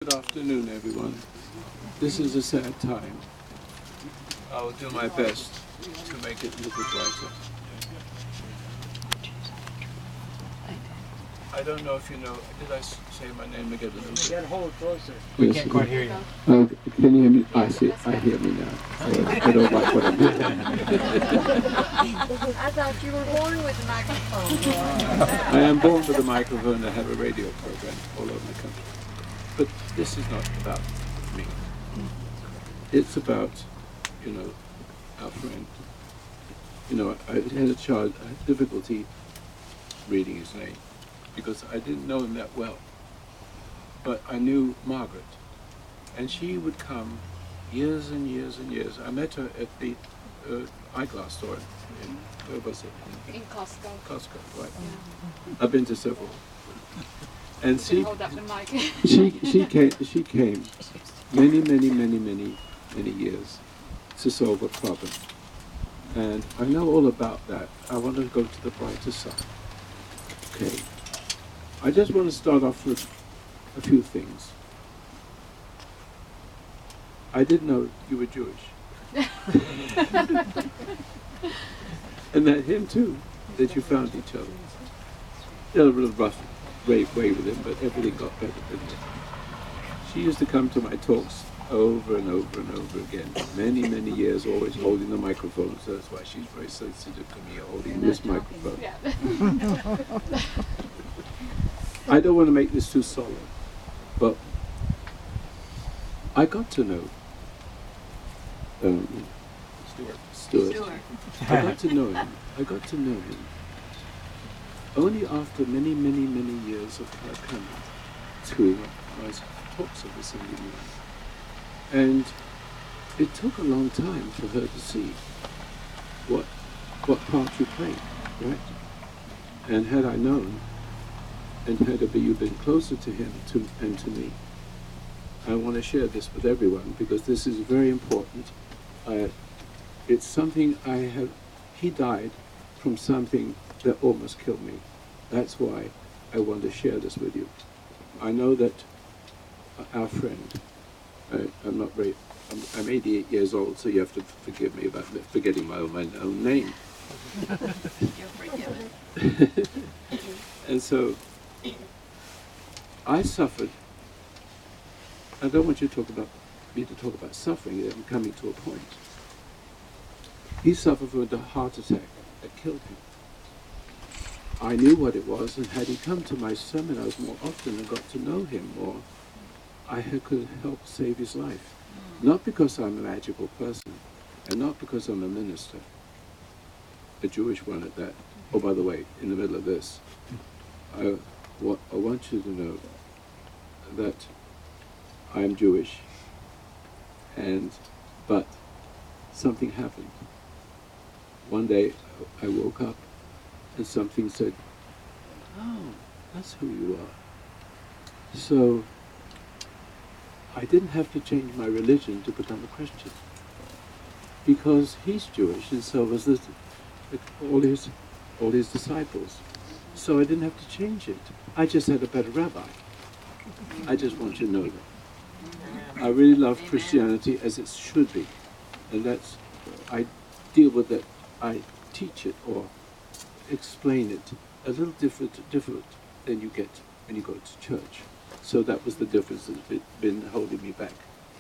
Good afternoon, everyone. This is a sad time. I will do my best to make it a little brighter. I don't know if you know, did I say my name again a little bit? You gotta hold it closer. We can't quite hear you. Can you hear me? I hear me now. I don't like what I'm doing. I thought you were born with a microphone. I am born with a microphone. I have a radio program all over the country. But this is not about me. It's about, our friend. I had I had difficulty reading his name because I didn't know him that well. But I knew Margaret. And she would come years and years and years. I met her at the eyeglass store in, where was it? In Costco. Costco, right. Yeah. I've been to several. And Hold up the mic. she came many years to solve a problem. And I know all about that. I want to go to the brighter side. Okay. I just want to start off with a few things. I didn't know you were Jewish. And that him too, that you found each other. You had a little rough way with him, but everything got better, didn't it? She used to come to my talks over and over and over again, many years, always holding the microphone, so that's why she's very sensitive to me holding this microphone. Yeah. I don't want to make this too solemn, but I got to know Stuart. I got to know him only after many years of her coming to my talks of the Sunday morning. And it took a long time for her to see what part you played, right? And had I known, and had you been closer to him and to me, I want to share this with everyone because this is very important. It's something he died from something that almost killed me. That's why I want to share this with you. I know that our friend, I'm 88 years old, so you have to forgive me about forgetting my own name. You're forgiven. And so, I suffered. I don't want you to talk about suffering. I'm coming to a point. He suffered from a heart attack that killed him. I knew what it was, and had he come to my seminars more often and got to know him more, I could help save his life. Not because I'm a magical person, and not because I'm a minister, a Jewish one at that. Oh, by the way, in the middle of this, I want you to know that I am Jewish, but something happened. One day I woke up and something said, "Oh, that's who you are." So I didn't have to change my religion to become a Christian, because he's Jewish and so was all his disciples. So I didn't have to change it. I just had a better rabbi. I just want you to know that. I really love Christianity as it should be, and I deal with it. I teach it or explain it a little different than you get when you go to church. So that was the difference that's been holding me back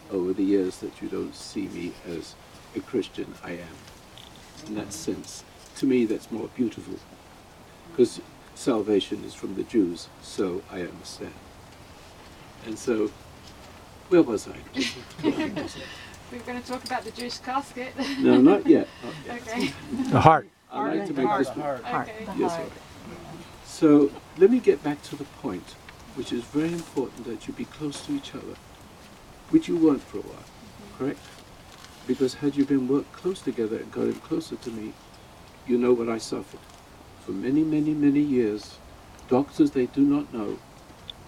over the years, that you don't see me as a Christian. I am. In that sense, to me that's more beautiful, because salvation is from the Jews, so I understand. And so, where was I? We were going to talk about the Jewish casket. No, not yet. Okay. The heart. I like to make this Heart. Okay. Yes, right. So let me get back to the point, which is very important, that you be close to each other, which you weren't for a while, correct? Because had you been worked close together and gotten closer to me, you know what I suffered. For many years, doctors, they do not know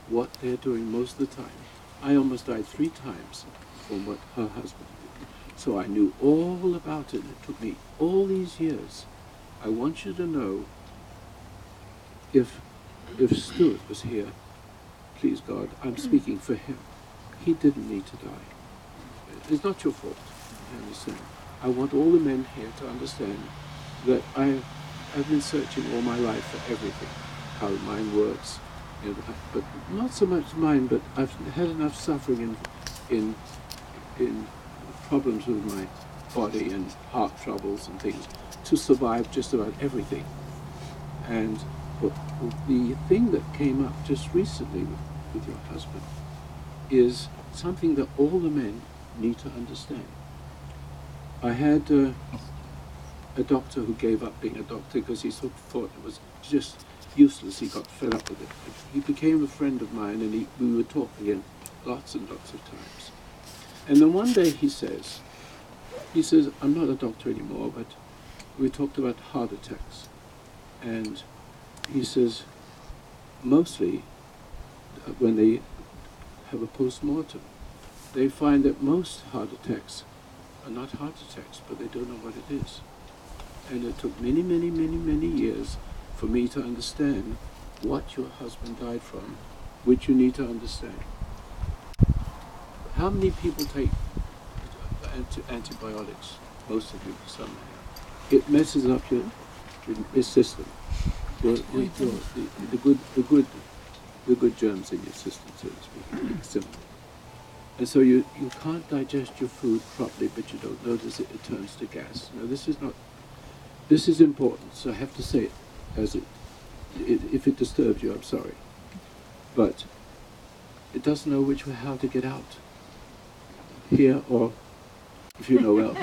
what they're doing most of the time. I almost died 3 times from what her husband did. So I knew all about it. It took me all these years. I want you to know, if Stuart was here, please God, I'm speaking for him. he didn't need to die. It's not your fault, I understand. I want all the men here to understand that I've been searching all my life for everything, how the mind works, but not so much mine, but I've had enough suffering in problems with my body and heart troubles and things to survive just about everything. And the thing that came up just recently with your husband is something that all the men need to understand. I had a doctor who gave up being a doctor because he thought it was just useless. He got fed up with it. He became a friend of mine, and we would talk again lots and lots of times. And then one day he says, I'm not a doctor anymore, but we talked about heart attacks. And he says, mostly when they have a post-mortem, they find that most heart attacks are not heart attacks, but they don't know what it is. And it took many, many, many, many years for me to understand what your husband died from, which you need to understand. How many people take antibiotics? Most of you, somehow. It messes up your system. The good germs in your system, so to speak. Simple. And so you can't digest your food properly, but you don't notice it. It turns to gas. Now this is important. So I have to say it as if it disturbs you, I'm sorry. But it doesn't know how to get out. Here or if you know else.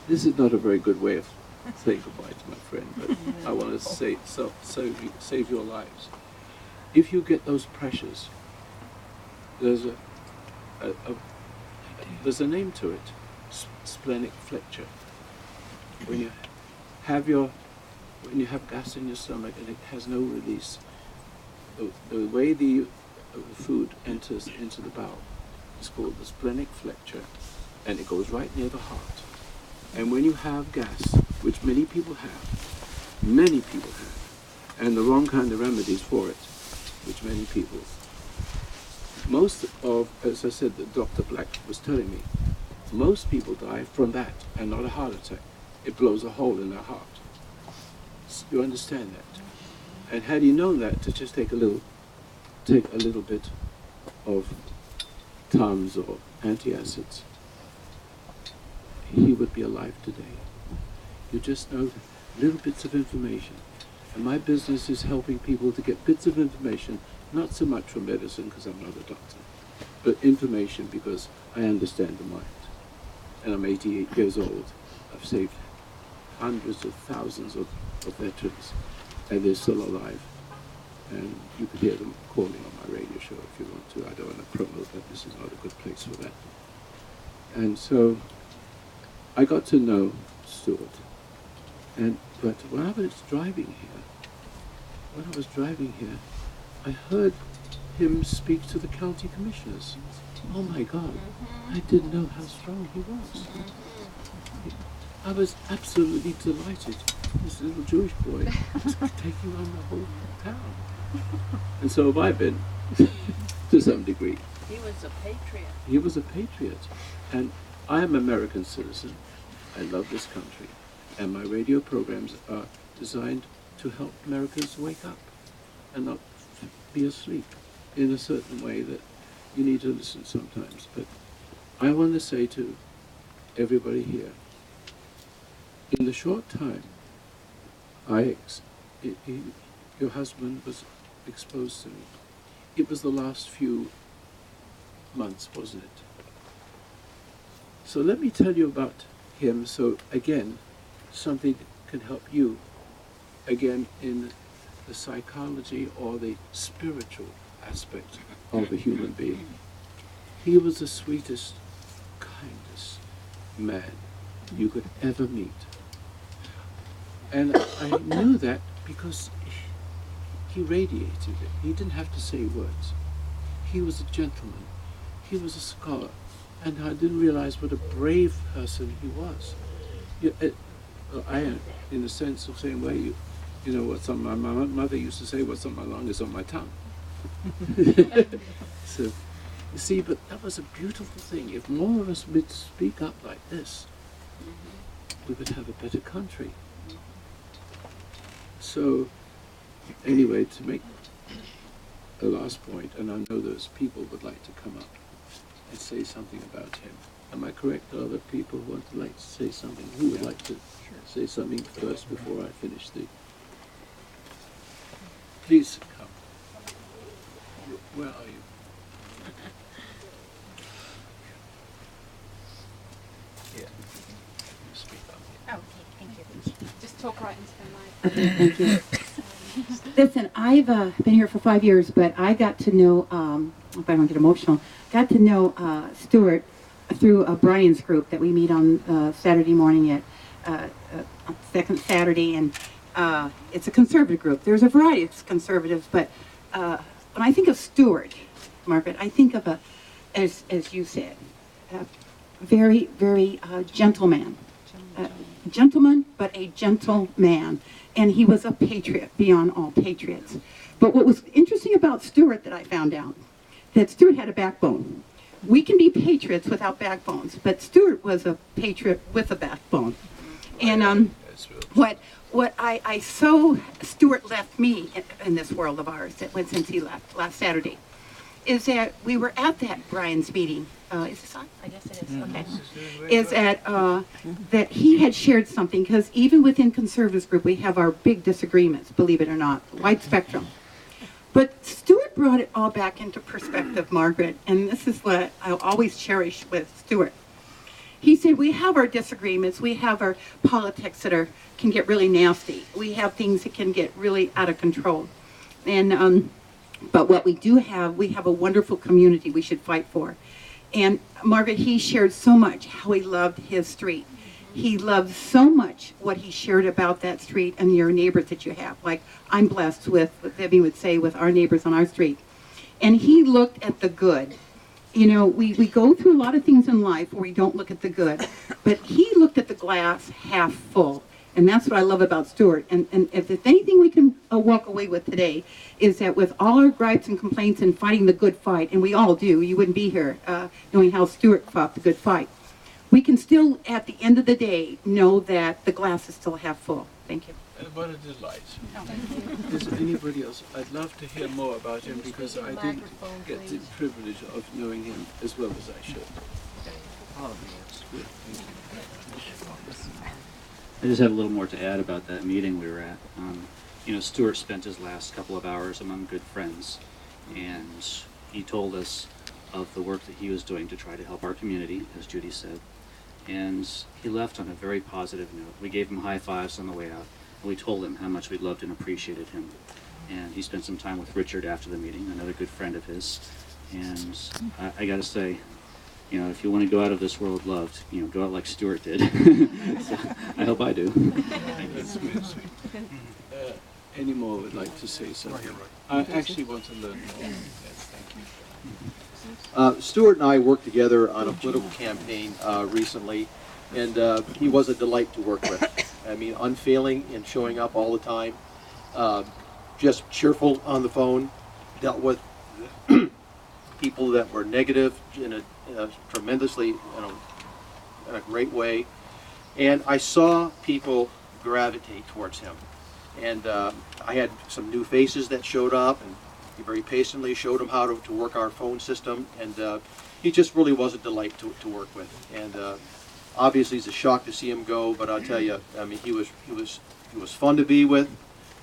This is not a very good way of saying goodbye to my friend, but I want to save your lives. If you get those pressures, there's a name to it, splenic flexure. When you have gas in your stomach and it has no release, the way the food enters into the bowel is called the splenic flexure, and it goes right near the heart. And when you have gas, which many people have, and the wrong kind of remedies for it, which many people, most of, as I said, that Dr. Black was telling me, most people die from that and not a heart attack. It blows a hole in their heart. You understand that? And had he known that, to just take a little bit of Tums or antacids, he would be alive today. You just know little bits of information. And my business is helping people to get bits of information, not so much from medicine, because I'm not a doctor, but information because I understand the mind. And I'm 88 years old. I've saved hundreds of thousands of veterans, and they're still alive. And you could hear them calling on my radio show if you want to. I don't want to promote that. This is not a good place for that. And so I got to know Stuart. But when I was driving here, I heard him speak to the county commissioners. Oh my God, I didn't know how strong he was. I was absolutely delighted. This little Jewish boy was taking on the whole town. And so have I been, to some degree. He was a patriot. He was a patriot. And I am an American citizen. I love this country. And my radio programs are designed to help Americans wake up and not be asleep in a certain way that you need to listen sometimes. But I want to say to everybody here, in the short time your husband was exposed to me, it was the last few months, wasn't it? So let me tell you about him, so again, something can help you, again, in the psychology or the spiritual aspect of a human being. He was the sweetest, kindest man you could ever meet. And I knew that because he radiated it. He didn't have to say words. He was a gentleman. He was a scholar. And I didn't realize what a brave person he was. I am, in the sense of saying, well, you know, what's on my mother used to say, what's on my lung is on my tongue. So, you see, but that was a beautiful thing. If more of us would speak up like this, we would have a better country. So, anyway, to make a last point, and I know those people would like to come up and say something about him. Am I correct? Are there people who would like to say something? Who would like to say something first before I finish the... Please come. Where are you? Here. You speak up. Oh, thank you. Just talk right into the mic. Thank you. Listen, I've been here for 5 years, but I got to know, if I don't get emotional, got to know Stuart through Brian's group that we meet on Saturday morning at second Saturday, and it's a conservative group. There's a variety of conservatives, but when I think of Stuart, Margaret, I think of as you said, a very, very gentleman. Gentleman, but a gentle man. And he was a patriot beyond all patriots. But what was interesting about Stuart that I found out, that Stuart had a backbone. We can be patriots without backbones, but Stuart was a patriot with a backbone. And what Stuart left me in this world of ours, that went since he left last Saturday, is that we were at that Brian's meeting. Is this on? I guess it is. Okay. Is that he had shared something, because even within conservatives group we have our big disagreements, believe it or not, wide spectrum. But Stuart brought it all back into perspective, Margaret, and this is what I always cherish with Stuart. He said, we have our disagreements, we have our politics that can get really nasty, we have things that can get really out of control, and but what we do have, we have a wonderful community we should fight for. And Margaret, he shared so much how he loved his street. He loved so much what he shared about that street and your neighbors that you have. Like, I'm blessed with, what Vivian would say, with our neighbors on our street. And he looked at the good. You know, we go through a lot of things in life where we don't look at the good. But he looked at the glass half full. And that's what I love about Stuart. And if there's anything we can walk away with today, is that with all our gripes and complaints and fighting the good fight, and we all do, you wouldn't be here knowing how Stuart fought the good fight, we can still, at the end of the day, know that the glass is still half full. Thank you. What a delight. Is there anybody else? I'd love to hear more about him, because I didn't get the privilege of knowing him as well as I should. Oh, yes. Good. Thank you. I just have a little more to add about that meeting we were at. You know, Stuart spent his last couple of hours among good friends, and he told us of the work that he was doing to try to help our community, as Judy said, and he left on a very positive note. We gave him high fives on the way out, and we told him how much we loved and appreciated him. And he spent some time with Richard after the meeting, another good friend of his, and I gotta say, you know, if you want to go out of this world loved, you know, go out like Stuart did. So, I hope I do. Thank you. Sweet, sweet. Any more would like to say something? I actually want to learn more. Yes, thank you. Stuart and I worked together on a political campaign recently, and he was a delight to work with. I mean, unfailing in showing up all the time, just cheerful on the phone, dealt with people that were negative in a tremendously, in a great way, and I saw people gravitate towards him. And I had some new faces that showed up, and he very patiently showed them how to work our phone system, and he just really was a delight to work with. And obviously it's a shock to see him go, but I'll tell you, I mean, he was fun to be with.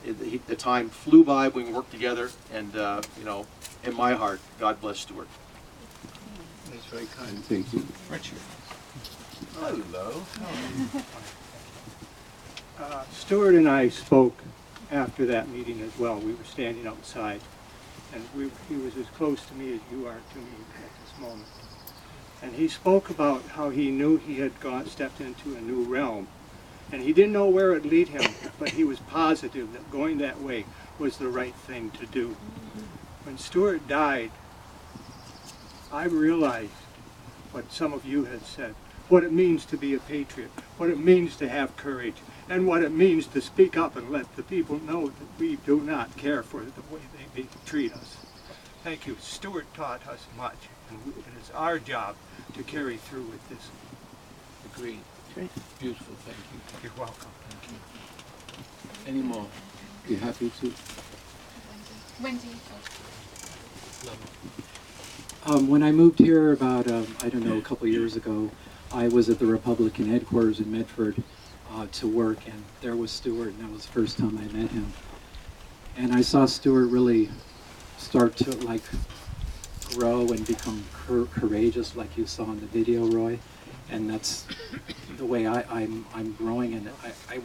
The time flew by when we worked together, and you know, in my heart, God bless Stuart. That's very kind. Thank you. Richard. Hello. Stuart and I spoke after that meeting as well. We were standing outside, and he was as close to me as you are to me at this moment. And he spoke about how he knew he had stepped into a new realm, and he didn't know where it would lead him, but he was positive that going that way was the right thing to do. When Stuart died, I realized what some of you had said, what it means to be a patriot, what it means to have courage, and what it means to speak up and let the people know that we do not care for the way they treat us. thank you. Stuart taught us much, and it is our job to carry through with this. Agreed. Great. Beautiful, thank you. You're welcome. Thank you. Any more? You happy to? Wendy. When I moved here about, I don't know, a couple of years ago, I was at the Republican headquarters in Medford to work, and there was Stuart, and that was the first time I met him. And I saw Stuart really start to like grow and become courageous, like you saw in the video, Roy. And that's the way I'm growing. And he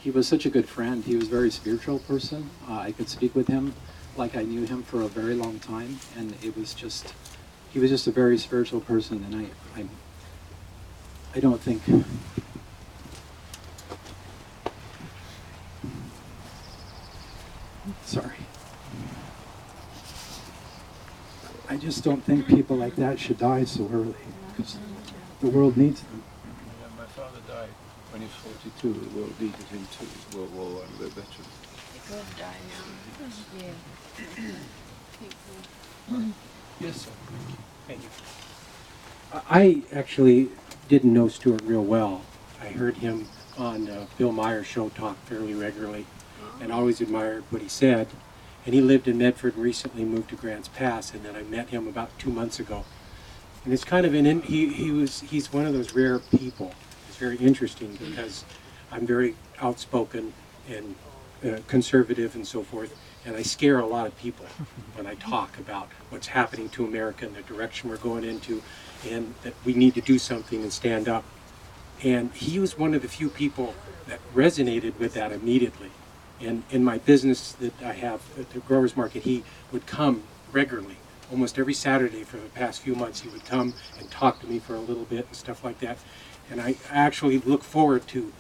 was such a good friend. He was a very spiritual person. I could speak with him like I knew him for a very long time, and he was just a very spiritual person. And I don't think. Sorry. I just don't think people like that should die so early, because the world needs them. Yeah, my father died when he was 42. The world needed him too. World War I, we're veterans. Yes, sir. Thank you. I actually didn't know Stuart real well. I heard him on Bill Meyer's show talk fairly regularly, and always admired what he said. And he lived in Medford and recently moved to Grants Pass, and then I met him about 2 months ago. And it's kind of he's one of those rare people. It's very interesting because I'm very outspoken and conservative and so forth, and I scare a lot of people when I talk about what's happening to America and the direction we're going into, and that we need to do something and stand up. And he was one of the few people that resonated with that immediately. And in my business that I have at the Growers Market, he would come regularly. Almost every Saturday for the past few months, he would come and talk to me for a little bit and stuff like that. And I actually look forward to,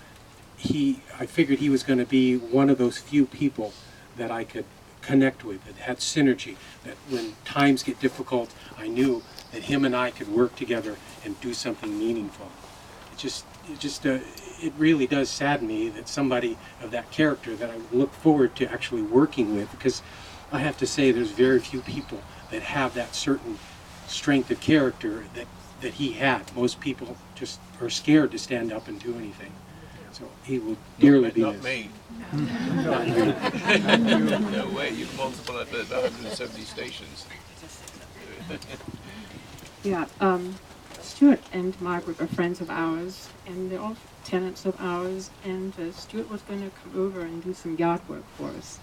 I figured he was going to be one of those few people that I could connect with, that had synergy, that when times get difficult, I knew that him and I could work together and do something meaningful. It really does sadden me that somebody of that character that I look forward to actually working with, because I have to say there's very few people that have that certain strength of character that he had. Most people just are scared to stand up and do anything. So he will dearly be Not missed. me. Not you. No way. You've multiplied by about 170 stations. Yeah, Stuart and Margaret are friends of ours, and they're all tenants of ours, and Stuart was going to come over and do some yard work for us.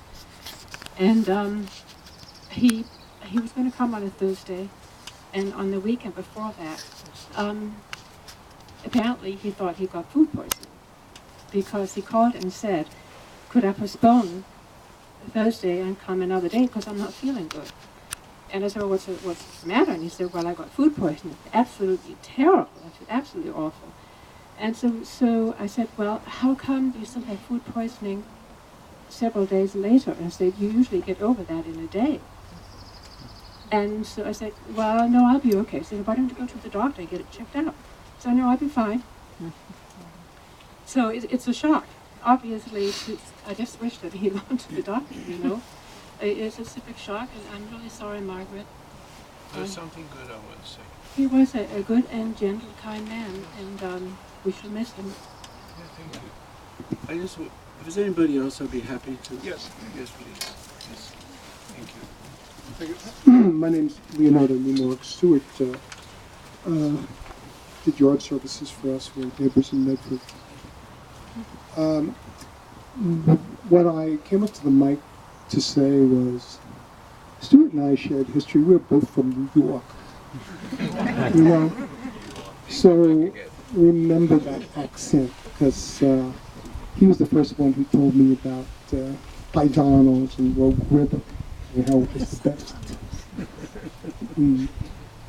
And he was going to come on a Thursday, and on the weekend before that, apparently he thought he got food poisoning, because he called and said, could I postpone Thursday and come another day because I'm not feeling good? And I said, well, what's the matter? And he said, well, I got food poisoning. Absolutely terrible. I said, absolutely awful. And so I said, well, how come you still have food poisoning several days later? And I said, you usually get over that in a day. And so I said, well, no, I'll be okay. I said, why don't you go to the doctor and get it checked out? So no, I'll be fine. So it's a shock. Obviously, I just wish that he'd gone to the doctor, you know. It's a big shock, and I'm really sorry, Margaret. There's something good I want to say. He was a good and gentle, kind man, and we shall miss him. Yeah, thank you. I just, if there's anybody else, I'd be happy to. Yes, yes, please. Yes. Thank you. My name's Leonardo Newmark. Stuart did yard services for us. We're neighbors in Medford. What I came up to the mic to say was, Stuart and I shared history. We're both from New York. You know? So remember that accent, because he was the first one who told me about Paisanos and Rogue River and how it was best. We,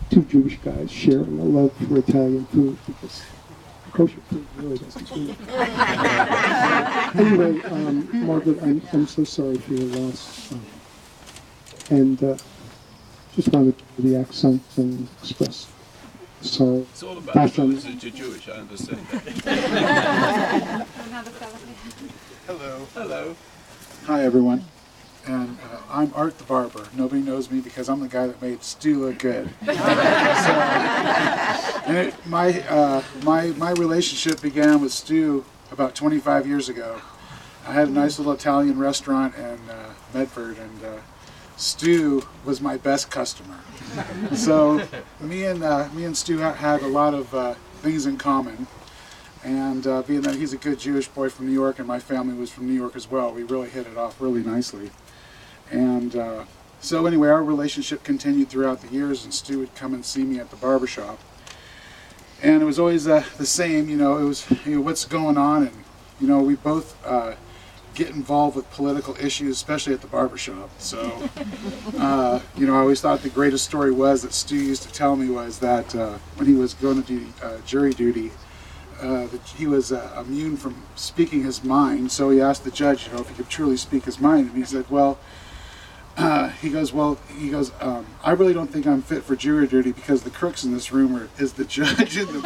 two Jewish guys, sharing a love for Italian food, because kosher food really doesn't do it. Anyway, Margaret, I'm so sorry for your loss. And just wanted to do the accent and express sorry. It's all about Passion. brothers and Jewish, I understand that. Another fellow. Hello. Hello. Hi, everyone. and I'm Art the Barber. Nobody knows me because I'm the guy that made Stu look good. My relationship began with Stu about 25 years ago. I had a nice little Italian restaurant in Medford, and Stu was my best customer. So me and Stu had a lot of things in common. And being that he's a good Jewish boy from New York, and my family was from New York as well, we really hit it off really nicely. And so anyway, our relationship continued throughout the years, and Stu would come and see me at the barbershop. And it was always the same, it was, what's going on, and, we both get involved with political issues, especially at the barbershop. So, I always thought the greatest story was that Stu used to tell me was that when he was going to do jury duty, that he was immune from speaking his mind. So he asked the judge, if he could truly speak his mind, and he said, he goes, I really don't think I'm fit for jury duty because the crooks in this room is the judge and the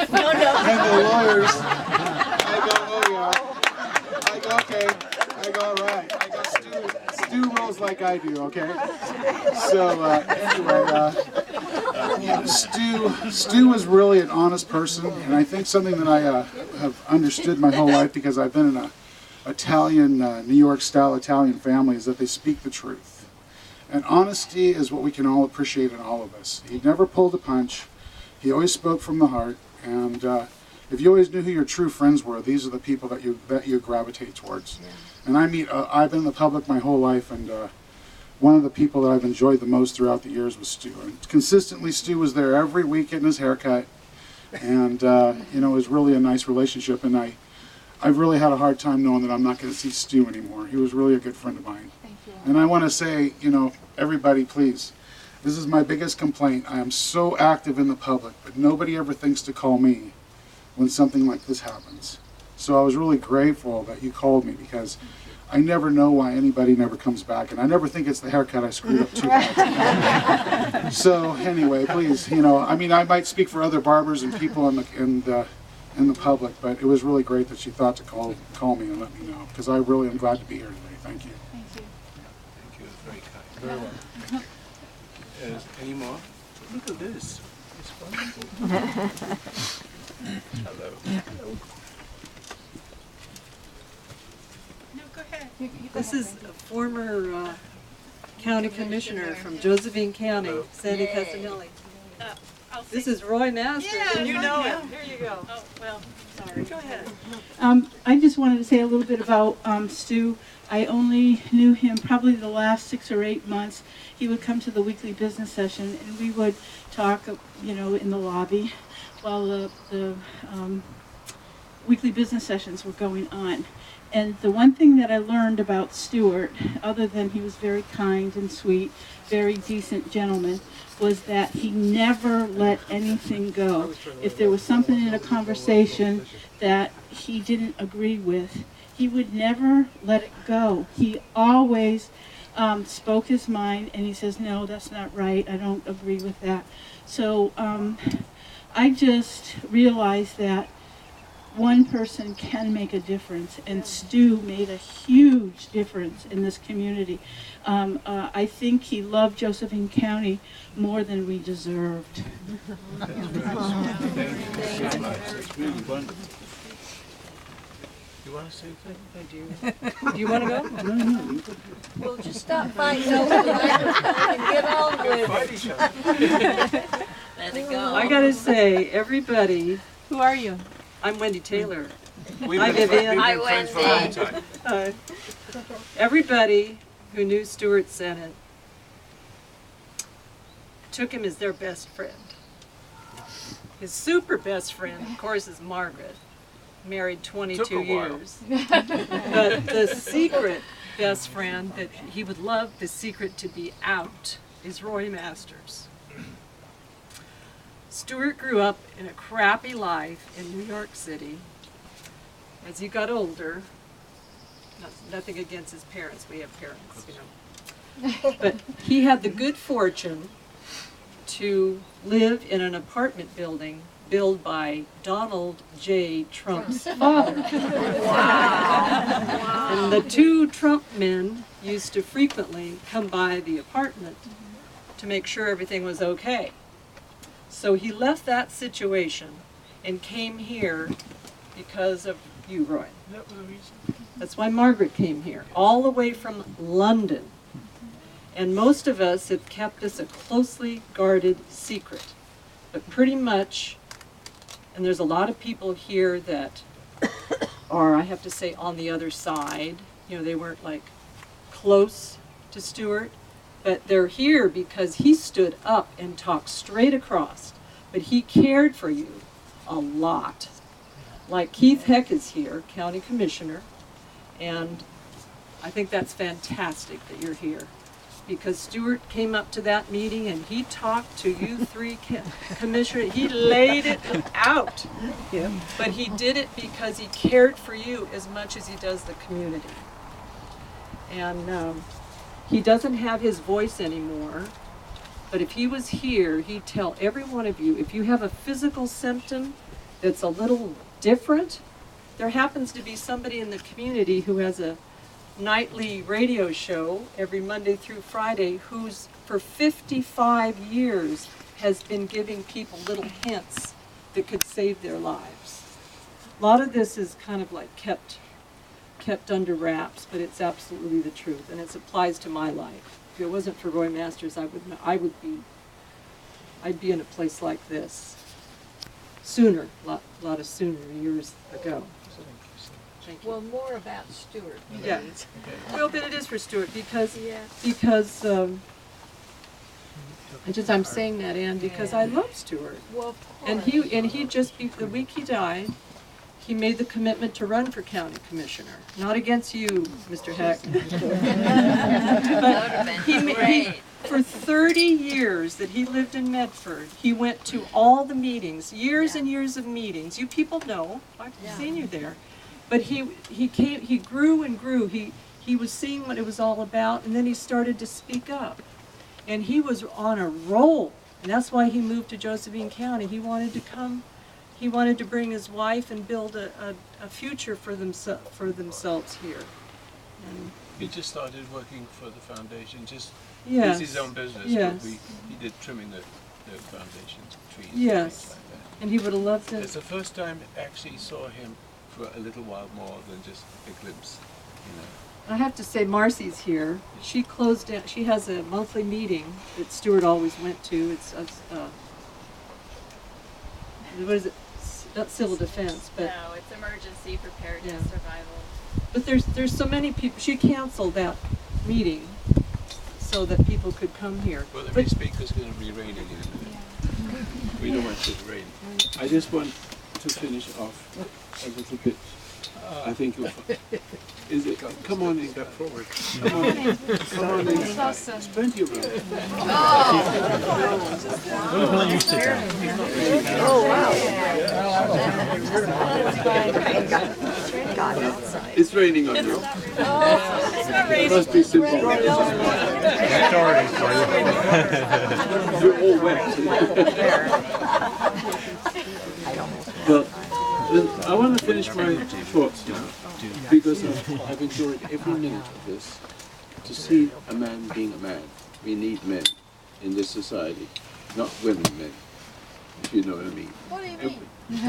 lawyers. I go, oh yeah. I go, okay. I go, all right. I go, Stu rolls like I do, okay? So anyway, Stu was really an honest person, and I think something that I have understood my whole life because I've been in a Italian, New York style Italian family, is that they speak the truth. And honesty is what we can all appreciate in all of us. He never pulled a punch. He always spoke from the heart. And if you always knew who your true friends were, these are the people that you gravitate towards. Yeah. And I've been in the public my whole life, and one of the people that I've enjoyed the most throughout the years was Stu. And consistently, Stu was there every week getting his haircut. And, it was really a nice relationship. And I've really had a hard time knowing that I'm not going to see Stu anymore. He was really a good friend of mine. And I want to say, everybody, please, this is my biggest complaint. I am so active in the public, but nobody ever thinks to call me when something like this happens. So I was really grateful that you called me, because I never know why anybody never comes back, and I never think it's the haircut I screwed up too bad. So anyway, please, I might speak for other barbers and people in the public, but it was really great that you thought to call me and let me know, because I really am glad to be here today. Thank you. Very well. Any more? Look at this. It's wonderful. Hello. No, go ahead. This is a former county commissioner from Josephine County, Sandy Castanelli. This is Roy Masters. Yeah, you know him. Here you go. Oh, well, Sorry. Go ahead. I just wanted to say a little bit about Stu. I only knew him probably the last 6 or 8 months. He would come to the weekly business session, and we would talk, in the lobby while the weekly business sessions were going on. And the one thing that I learned about Stuart, other than he was very kind and sweet, very decent gentleman, was that he never let anything go. If there was something in a conversation that he didn't agree with, he would never let it go. He always spoke his mind, and he says, no, that's not right. I don't agree with that. So I just realized that one person can make a difference, and Stu made a huge difference in this community. I think he loved Josephine County more than we deserved. That's really wonderful. You want to say something? I do. Do you want to go? No. We'll just stop fighting over the microphone and get on with it. Let it go. I got to say, everybody. Who are you? I'm Wendy Taylor. Hi, Vivian. Hi, Wendy. Everybody who knew Stuart Sennett took him as their best friend. His super best friend, of course, is Margaret, married 22 years. But the secret best friend that he would love the secret to be out is Roy Masters. Stuart grew up in a crappy life in New York City. As he got older, nothing against his parents, we have parents, but he had the good fortune to live in an apartment building built by Donald J. Trump's father. Wow. And the two Trump men used to frequently come by the apartment to make sure everything was okay. So he left that situation and came here because of you, Roy. That was the reason. That's why Margaret came here, all the way from London. And most of us have kept this a closely guarded secret. But pretty much, and there's a lot of people here that are, I have to say, on the other side. You know, they weren't like close to Stuart, but they're here because he stood up and talked straight across. But he cared for you a lot. Like Keith Heck is here, County Commissioner, and I think that's fantastic that you're here. Because Stuart came up to that meeting and he talked to you three commissioners. He laid it out. Yeah. But he did it because he cared for you as much as he does the community. And he doesn't have his voice anymore. But if he was here, he'd tell every one of you, if you have a physical symptom that's a little different, there happens to be somebody in the community who has a nightly radio show every Monday through Friday who's for 55 years has been giving people little hints that could save their lives. A lot of this is kind of like kept under wraps, but it's absolutely the truth, and it applies to my life. If it wasn't for Roy Masters, I'd be in a place like this sooner, a lot of sooner years ago. Thank you. Well, more about Stuart. Yeah. Well, but it is for Stuart because I'm saying that, Ann, because I love Stuart. Well, and he just the week he died, he made the commitment to run for county commissioner. Not against you, Mr. Heck. But he for 30 years that he lived in Medford, he went to all the meetings, years and years of meetings. You people know, I've seen you there. But he grew and grew. He was seeing what it was all about, and then he started to speak up. And he was on a roll, and that's why he moved to Josephine County. He wanted to bring his wife and build a future for themselves here. And he just started working for the foundation, just yes, his own business. Yes. But he did trimming the foundation's trees. Yes. And things like that. And he would have loved it. It's the first time I actually saw him for a little while more than just a glimpse, you know. I have to say, Marcy's here. She closed down. She has a monthly meeting that Stuart always went to. It's what is it? Not civil defense, but no, it's emergency preparedness, yeah. survival. But there's so many people. She canceled that meeting so that people could come here. Well, the speaker's going to be raining in a minute. Yeah. We don't want it to rain. I just want to finish off a little bit. I think you'll is it? Come on in. Step forward. Come on in. Come on in. There's plenty of room. It's raining on you. It must be simple. You're all wet. Well, I want to finish my thoughts now, because I've enjoyed every minute of this. To see a man being a man, we need men in this society, not women men, if you know what I mean. What do you mean?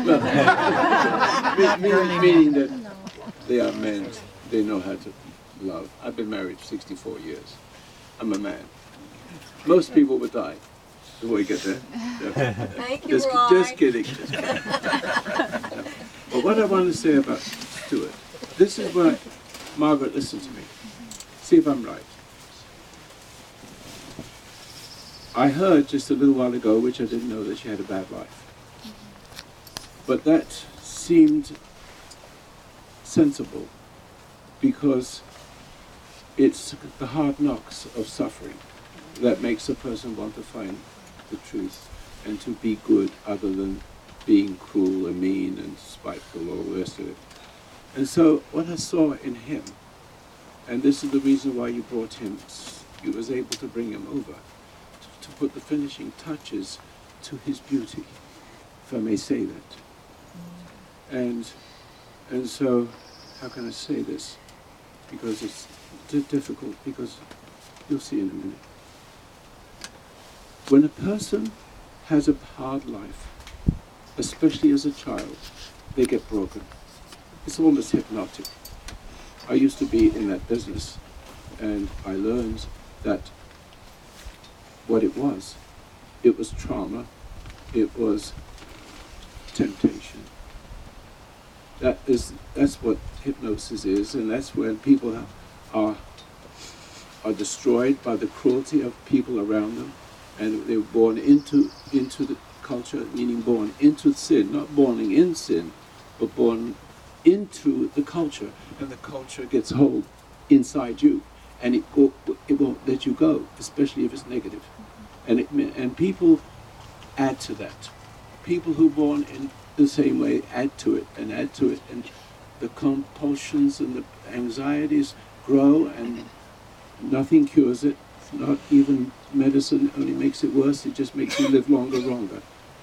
Well, meaning that they are men, they know how to love. I've been married 64 years. I'm a man. Most people would die before we get there. Thank you, Roy. Just kidding. But what I want to say about Stuart, this is what Margaret, listen to me. See if I'm right. I heard just a little while ago, which I didn't know, that she had a bad life. But that seemed sensible, because it's the hard knocks of suffering that makes a person want to find the truth and to be good, other than being cruel and mean and spiteful, all the rest of it. And so what I saw in him, and this is the reason why you brought him, you was able to bring him over, to put the finishing touches to his beauty, if I may say that. And so, how can I say this? Because difficult because you'll see in a minute. When a person has a hard life, especially as a child, they get broken. It's almost hypnotic. I used to be in that business, and I learned that what it was trauma, it was temptation. That's what hypnosis is, and that's when people are destroyed by the cruelty of people around them, and they're born into the culture, meaning born into sin, not born in sin, but born into the culture, and the culture gets hold inside you, and it won't let you go, especially if it's negative. And people add to that. People who are born in the same way add to it, and the compulsions and the anxieties grow, and nothing cures it. Not even medicine only makes it worse. It just makes you live longer,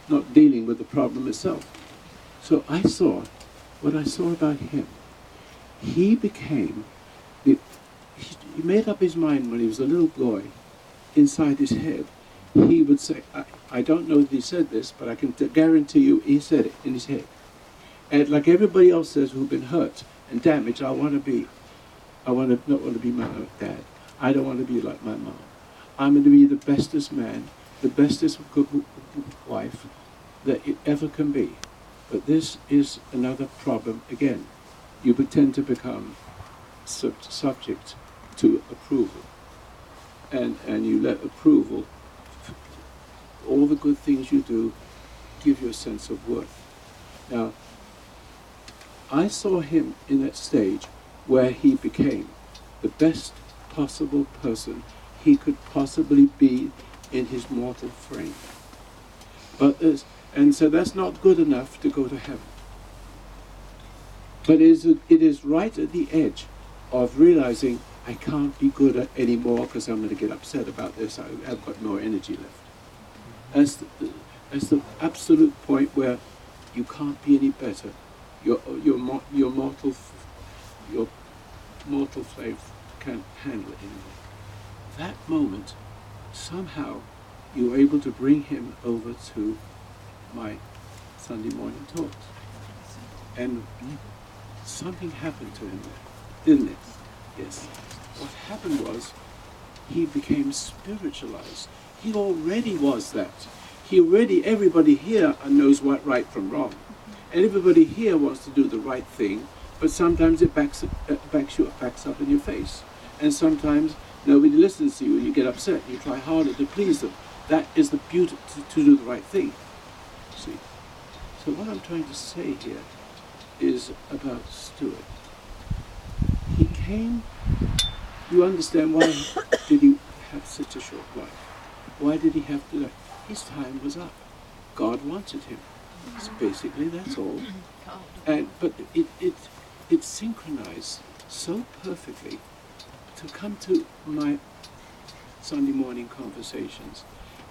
not dealing with the problem itself. So what I saw about him, he made up his mind when he was a little boy. Inside his head, he would say, I don't know that he said this, but I can guarantee you he said it in his head. And like everybody else says who've been hurt and damaged, I not want to be my dad. I don't want to be like my mom. I'm going to be the bestest man, the bestest good wife that it ever can be. But this is another problem again. You tend to become subject to approval. And you let approval, all the good things you do, give you a sense of worth. Now, I saw him in that stage where he became the best possible person he could possibly be in his mortal frame. And so that's not good enough to go to heaven. But it is right at the edge of realizing I can't be good anymore because I'm going to get upset about this. I've got no energy left. That's the absolute point where you can't be any better. Your mortal flame can't handle it anymore. That moment, somehow, you were able to bring him over to my Sunday morning talks. And something happened to him there, didn't it? Yes. What happened was, he became spiritualized. He already was that. Everybody here knows what right from wrong. And everybody here wants to do the right thing, but sometimes it backs up in your face. And sometimes nobody listens to you and you get upset. You try harder to please them. That is the beauty to do the right thing. See? So what I'm trying to say here is about Stuart. He came, you understand why did he have such a short life? Why did he have to die? His time was up. God wanted him. So basically, that's all. But it synchronized so perfectly to come to my Sunday morning conversations.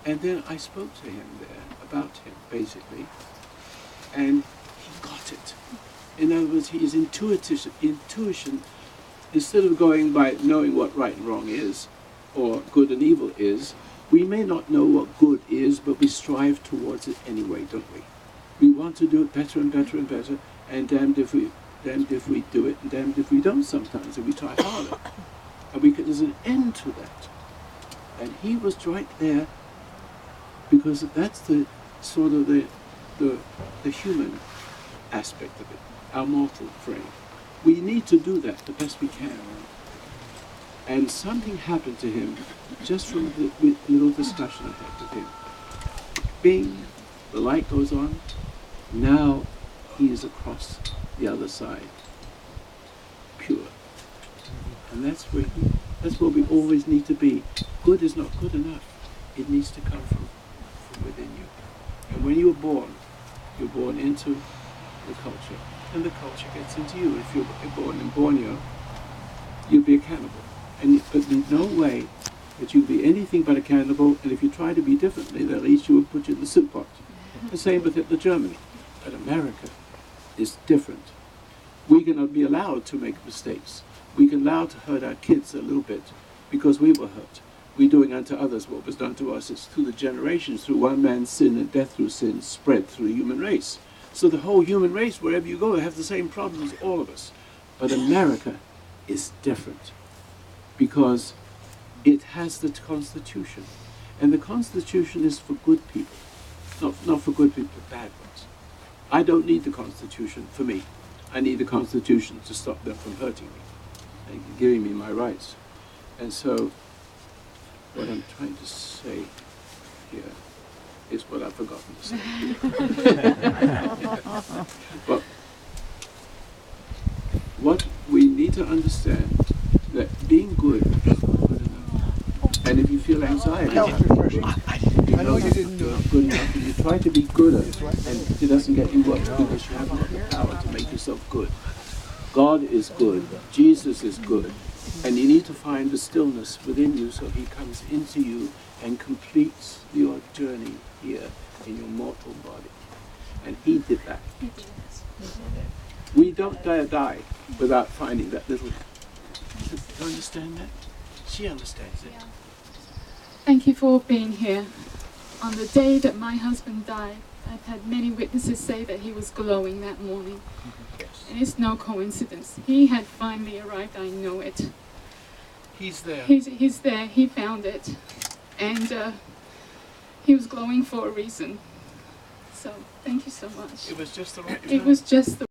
And then I spoke to him there about him, basically. And he got it. In other words, his intuition, instead of going by knowing what right and wrong is, or good and evil is, we may not know what good is, but we strive towards it anyway, don't we? We want to do it better and better and better, and damned if we do it, and damned if we don't sometimes, and we try harder. And there's an end to that. And he was right there, because that's the sort of the human aspect of it, our mortal frame. We need to do that the best we can. And something happened to him just from the little discussion I had with him. Bing, the light goes on. Now he is across the other side, pure. And that's where we always need to be. Good is not good enough. It needs to come from within you. And when you're born into the culture, and the culture gets into you. If you're born in Borneo, you'll be a cannibal. But there's no way that you'll be anything but a cannibal, and if you try to be differently, they'll eat you and put you in the soup pot. The same with Hitler Germany. But America is different. We cannot be allowed to make mistakes. We can allow to hurt our kids a little bit because we were hurt. We doing unto others what was done to us. It's through the generations, through one man's sin and death through sin spread through the human race. So the whole human race, wherever you go, have the same problems, all of us. But America is different because it has the Constitution. And the Constitution is for good people, not for good people, bad ones. I don't need the Constitution for me. I need the Constitution to stop them from hurting me and giving me my rights. And so what I'm trying to say here is what I've forgotten to say. But what we need to understand that being good is not good enough. And if you feel anxiety, you know you didn't do it good enough, and you try to be gooder, and it doesn't get you well because you haven't got the power to make yourself good. God is good, Jesus is good, and you need to find the stillness within you so he comes into you and completes your journey here in your mortal body. And he did that. We don't dare die without finding that little. You understand that? She understands it. Thank you for being here. On the day that my husband died, I've had many witnesses say that he was glowing that morning. And it's no coincidence. He had finally arrived, I know it. He's there. He's there, he found it. And he was glowing for a reason. So, thank you so much. It was just the right time. It was just the